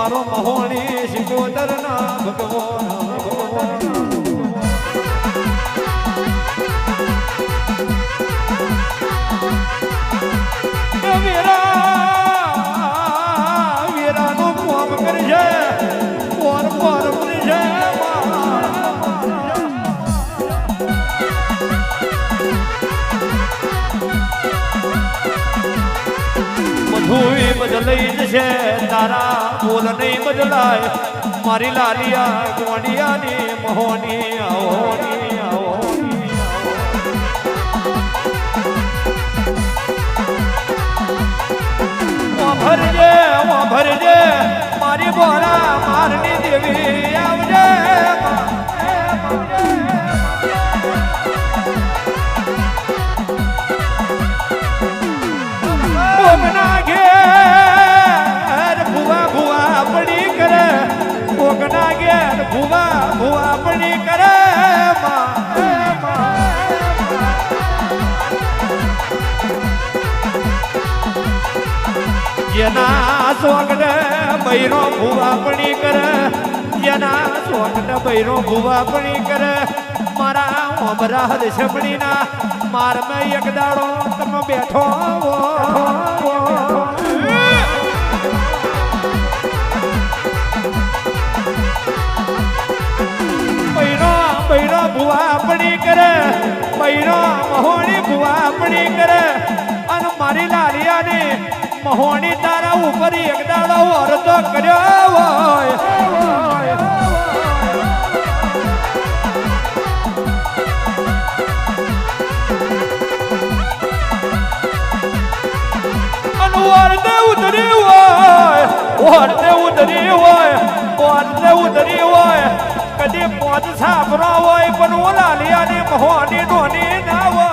મારો મહોણી શિકોતર ના ભગવાન વીરાનું કોમ કરશે કોર કરશે બધું બદલાઈ જશે તારા બોલ નહીં બદલાય મારી લાલિયા ગોડિયાની મહોની આવોની ભરજે મારી બોરા મારની દેવી આવજે ઓગના ઘેર ભુવા પડી કરે ઓગના ઘેર ભુવા પડી કરે જેના સ્વગડ બૈરો ભુવાપણી કરે જેના સ્વગડ બૈરો ભુવાપણી કરે મારા ઓમરા હદશમણીના માર મેં એક દાડો તમે બેઠો બૈરો ભુવાપણી કરે બૈરો મહોણી ભુવાપણી કરે અને મારી લાલિયાની મહોણી તારા ઉપર એક દાડો અરતો કર્યો હોય અનવરતે ઉતરી હોય કદી પોત સાબરો હોય પણ હું લાલિયાની મહોની નોની ના હોય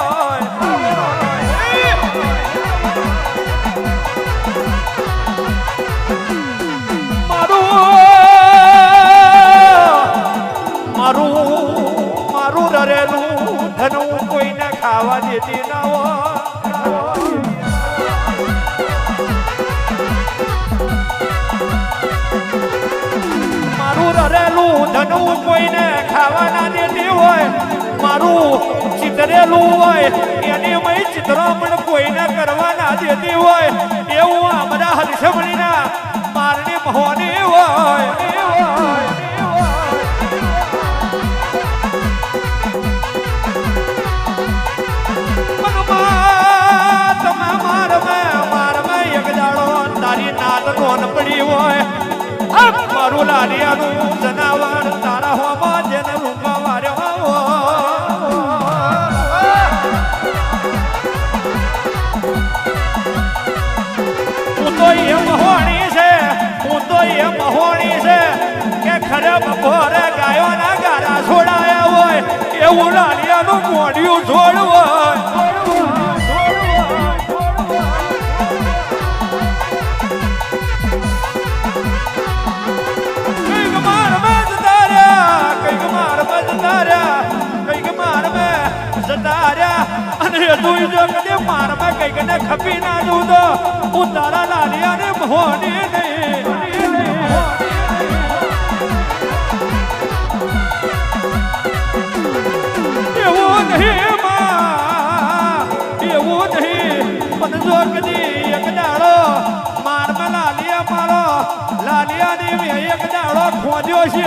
મારું રરેલું ધનું કોઈને ખાવા દેતી ના હોય મારું રરેલું ધનું કોઈને ખાવા ના દેતી હોય મારું ચિતરેલું હોય એની મય ચિત્રો પણ કોઈને કરવા ના દેતી હોય એવું અમારા હર્ષમણીના મારની મહોની હોય પડી હોય મારું લાલિયાનું જનાવર તારા હોમાં જેને રૂપા વાર્યો હું તો એ મહોણી છે કે ખરે બપોરે ગાયોના ગારા છોડાયા હોય એવું લાલિયાનું મોઢિયું છોડ હોય અને તું જો કદે મારમાં કઈક ને ખપી ના દઉં તો હું તારા લાલિયાને મહોની નહીં એવું નહીં પણ જો કદી એક દાડો મારમાં લાલિયા મારો લાલિયાની મેં એક દાડો ખોદ્યો છે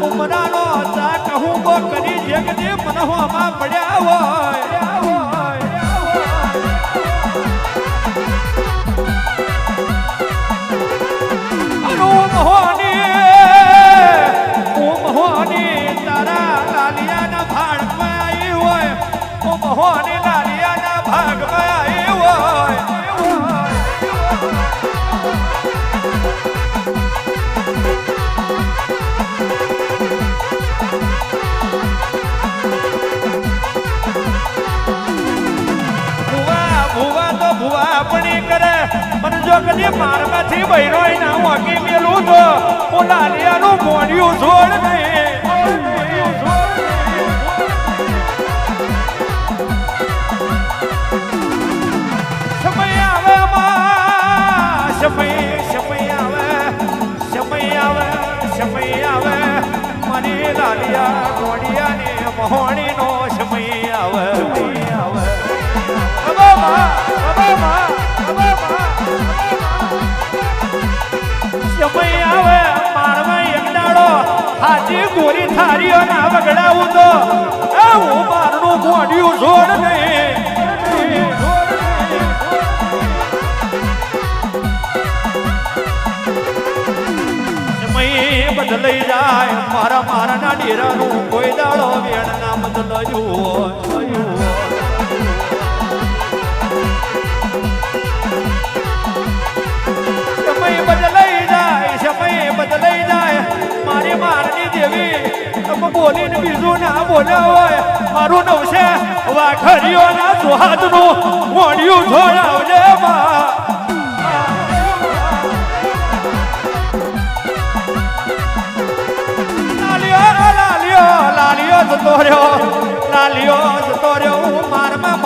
ઉમરાનો ચા કહું કો કરી જે કદી મનહોમાં પડ્યા હોય મોહની તારા લાલિયાના ભાગમાં આવી હોય મોહની લાલિયાના ભાગમાં આવી હોય જો કદી મારમાંથી બૈરો ના વાગી મેલું તો હું લાલિયાનું મોઢિયું છોડ નહીં સમય આવે માં સમય આવે મારી લાલિયા મોઢિયાને મોહણીનો સમય આવે સમય આવે મારવા એક દાડો હાજી ગોરી થારીઓ ના વગડાવું તો હું મારનું મોઢિયું છોડ નહીં સમય બદલાઈ જાય મારા ના ડેરાનું કોઈ દાડો વેણ ના બદલાયું સમય બદલાઈ જાય મારી મારની દેવી બોલીને બીજું ના બોલ્યા હોય મારું નવશે વાખરીઓ ના સુહાદનું મોઢિયું છોડાવજે લાલિયો જતો રહ્યો મારમાં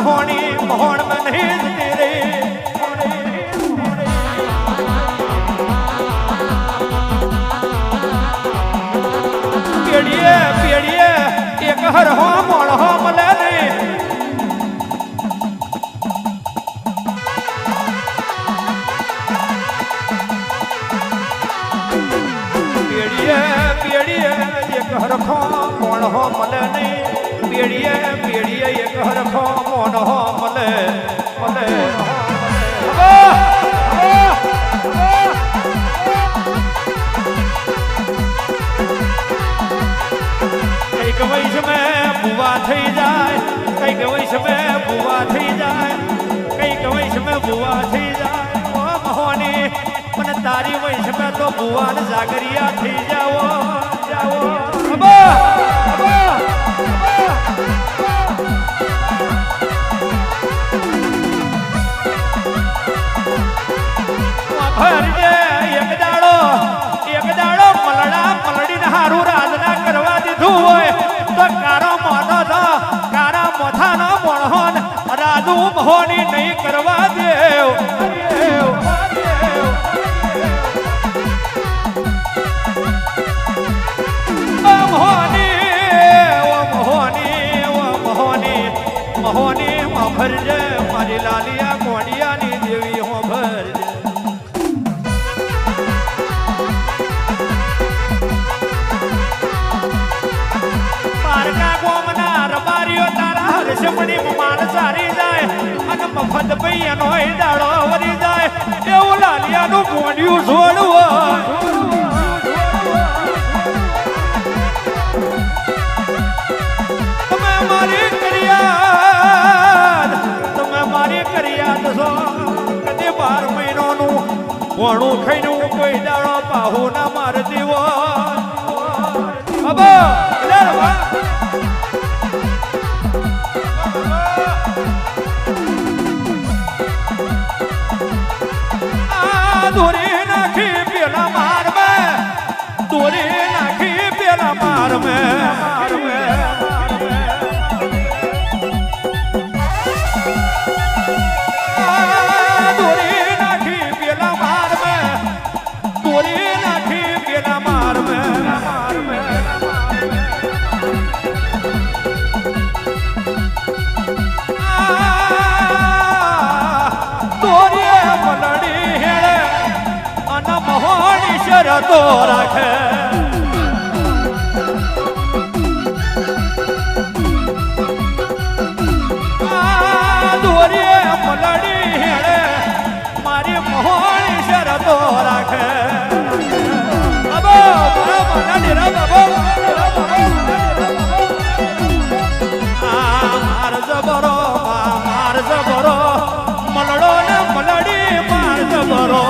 મોહણમાં નહીં જતી રહી પેડીએ એક હરહો મોણહો મળે નહીં પેડીએ એક હરખો મોણહો મળે નહીં પેડીએ એક હરખો મોણહો મળે કઈક વૈષમે ભૂવા થઈ જાય કઈક વૈષમે ભૂવા થઈ જાય કઈક વૈષમે ભૂવા થઈ જાય ઓ મહોની મને તારી વૈષમે તો ભૂવાન જાગરિયા થઈ જાઓ એક દાડો મલડીને હારું રાજના કરવા દીધું હોય તો કારો મોનો તો કારા મોથાનો મોણહોન રાજુ મોહની નહીં કરવા દેવ મોહની ભરજે મારી લાલિયા મોડિયાની દેવી હો ભરજે પારકા ગોમના રબારીઓ તારા હરસમણી માણ સારી જાય અને મફત પૈયાનો દાડો વરી જાય એવું લાલિયાનું મોઢિયું છોડવું કદી 12 મહિનાનું ભણું ખાઈને કોઈ દાડો પાહુ ના માર દેવો દોરી નાખી પેલા માર શરતો રાખે દોરીએ મલડી હેડે મારી મોહણી શરતો રાખે માર જબરો મલડો ને મલડી માર જબરો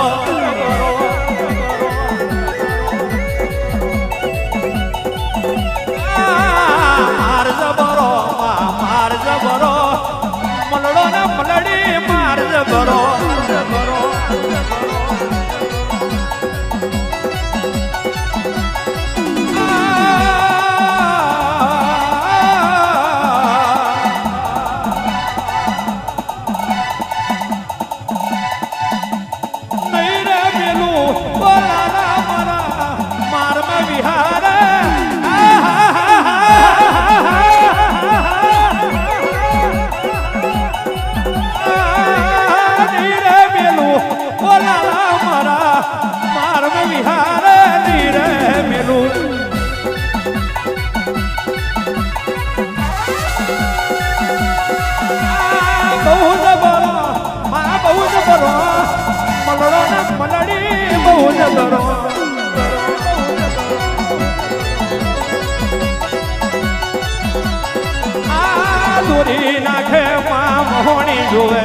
દોરી નાખે માં મહોણી જોવે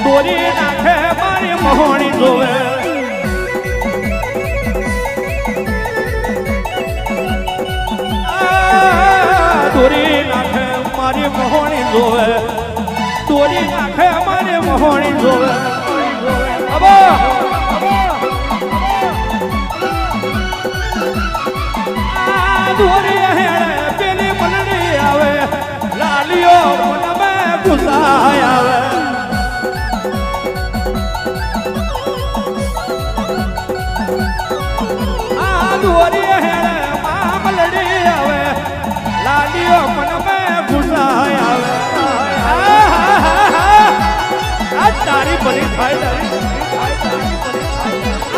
દોરી નાખે મારી મહોણી જોવે દોરી નાખે મારી મહોણી જોવે દોરી નાખે મારી મહોણી જોવે દોરી હેડે પેલી મલડી આવે લાલીઓ મને ગુસાય આવે દોરી હેડે મલડી આવે લાલીઓ મને ગુસાય આવે આ તારી ભલી થાય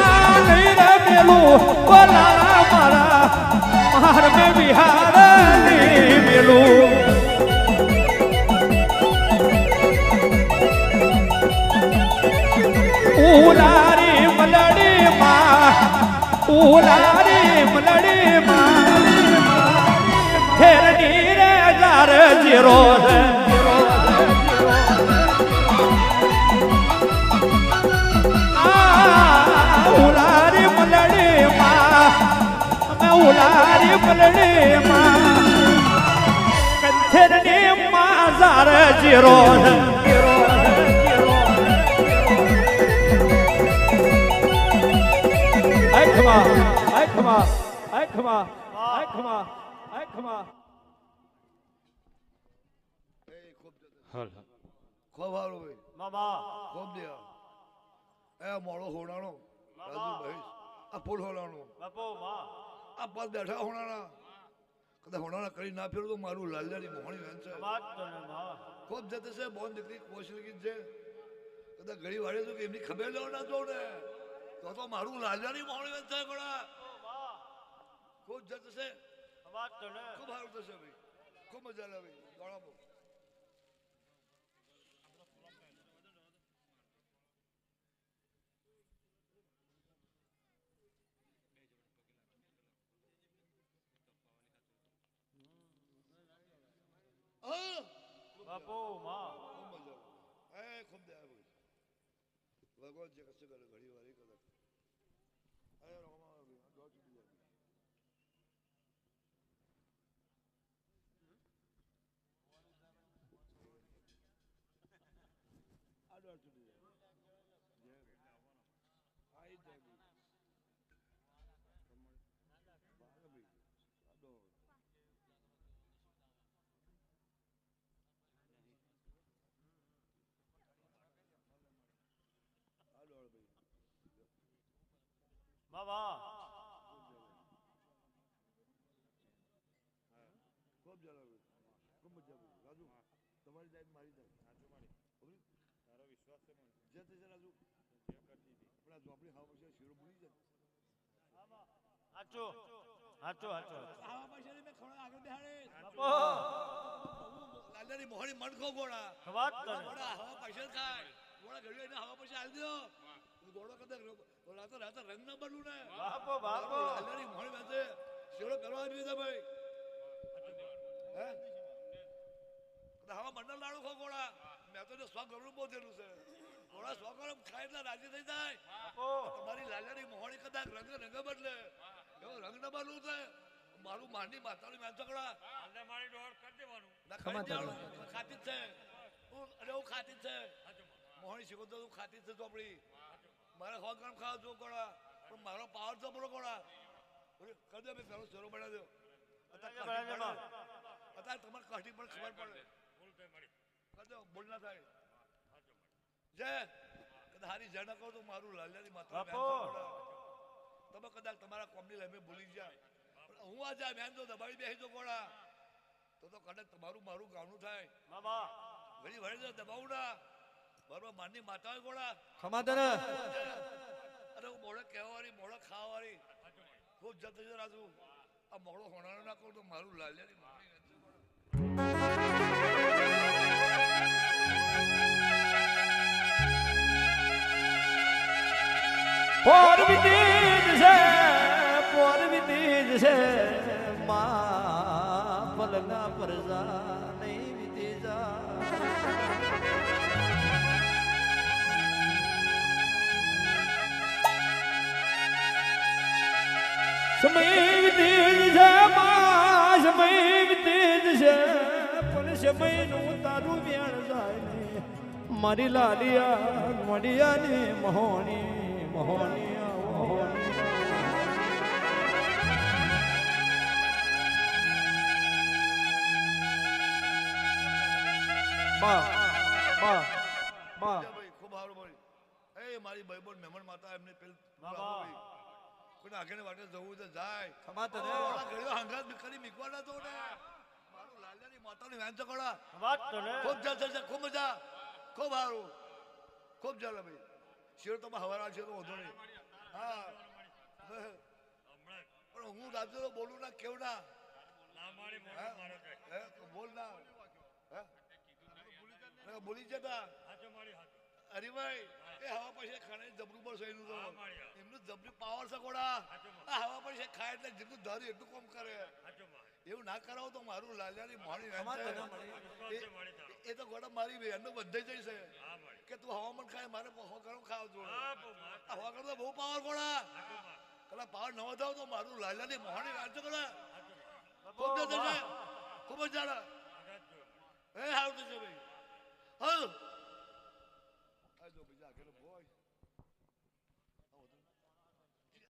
આ નહીં રે પેલું બોલા મારા માર મેં બિહાર મેલું ઉલારી મલડી માં ફેરની રે ગાર જીરો ઉલારી મલડી માં કંથેરની માં ઝાર જીરો મોડો હોણાનો આ ફૂલ હોણાનો આ પદ બેઠા હોણાના કદાચ હોણાના કરી ના ફેરું તો મારું લાલજાની મોહણી વેન છે ખૂબ જતે છે બોન દીકરી કોશલગીત છે કદાચ ઘડી વાળે તો કે એમની ખબર લેવા ના દો ને તો મારું લાલજાની મોહણી વેન છે ગોળા ખૂબ જતે છે ખૂબ સારું થશે ભાઈ ખૂબ મજા આવે ભાઈ ગોળા બહુ ભગવાન જે કશે કરે ઘડી વારી કરે મોહણી મણકો ગોળા હવા પૈસા ખાય ગોળા ઘડી હવા પૈસા હાલ દો ગોળો કદાચ રાતે રાતે રંગ ના બનવું ને મોહણી બેસે શેડો કરવા આવી ભાઈ હે હવા મંડળ લાડુ ખો ગોળા મેં તો સ્વ ગૌરવ બહુ થયેલું છે ગોળા સ્વ ગૌરવ ખાય એટલે રાજી થઈ જાય તમારી લાલાની મોહણી કદાચ રંગ બદલે એવો રંગ ના બનવું છે મારું માની માતાનું મેં ચકડા મારી દોડ કરી દેવાનું ખાતી જ છે અરે હું ખાતી જ છે મોહણી શીખો તો હું ખાતી જ છે ચોપડી મારે હવા ગરમ ખાવા જો ગોળા પણ મારો પાવર તો બોલો ગોળા કરી દો મેં પેલો ચોરો બનાવી દો અત્યારે તમારે કાઢી પણ ખબર પડે કરી દો બોલ ના થાય જય કદાચ હારી જય ના કહો તો મારું લાલિયાની માતા તમે કદાચ તમારા કોમની લાઈફે ભૂલી જાય હું આજે બેન તો દબાવી બેસી દો ગોળા તો કદાચ તમારું મારું ગાવાનું થાય ઘડી વળે દબાવું ના બરોબર માની માતા હોય ગોળા ખમાતર અરે હું મોડે કહેવાવાળી મોડે ખાવાવાળી ખૂબ જતો રાજુ આ મોડો હોનારો ના કહું તો મારું લાલિયાની પોર વિદીજ છે માં પલના પરજા નહીં વીતી જાય સમય વીતી જાય સમય વીતી જાય પણ સમયનું તારું વ્યાણ જાય ને મારી લાલિયા મડિયા ને મોહણી મોહનિયા મોહની બા બા બા ભાઈ ખૂબ સારું ભાઈ એ મારી ભાઈ બોલ મહેમાન માતા એમને પેલ કોઈને આગળ વાટે જવું તો જાય ખમા તને ઘડીઓ હંગાત કરી મીકવાના તો ને મારું લાલિયાની માતાની વેન ચકોડા વાત તને ખૂબ જલસા ખૂબ મજા ખૂબ સારું ખૂબ ચાલે ભાઈ શેર તમે હવારા છે તો વધુ નહીં હા પણ હું રાજ્ય બોલું ના કેવું ના બોલ ના બોલી જતા હરીભાઈ એ હવા પછી ખાને જબરું પર સહીનું તો એમનું જબરું પાવર સકોડા આ હવા પછી ખાય એટલે જેટલું ધર એટલું કામ કરે એવું ના કરાવો તો મારું લાલિયાની મોડી એ તો ગોડા મારી બહેનનું બધે જઈશે કે તું હવામાન ખાય મારે ગરમ ખાવ જોડે હવા કરતા બહુ પાવર ગોડા પેલા પાવર ન વધાવો તો મારું લાલિયાની મોડી વાંચો કરે ખૂબ જ જશે ખૂબ જ જાણે એ સારું થશે ભાઈ હા જો બીજા આગળ બોય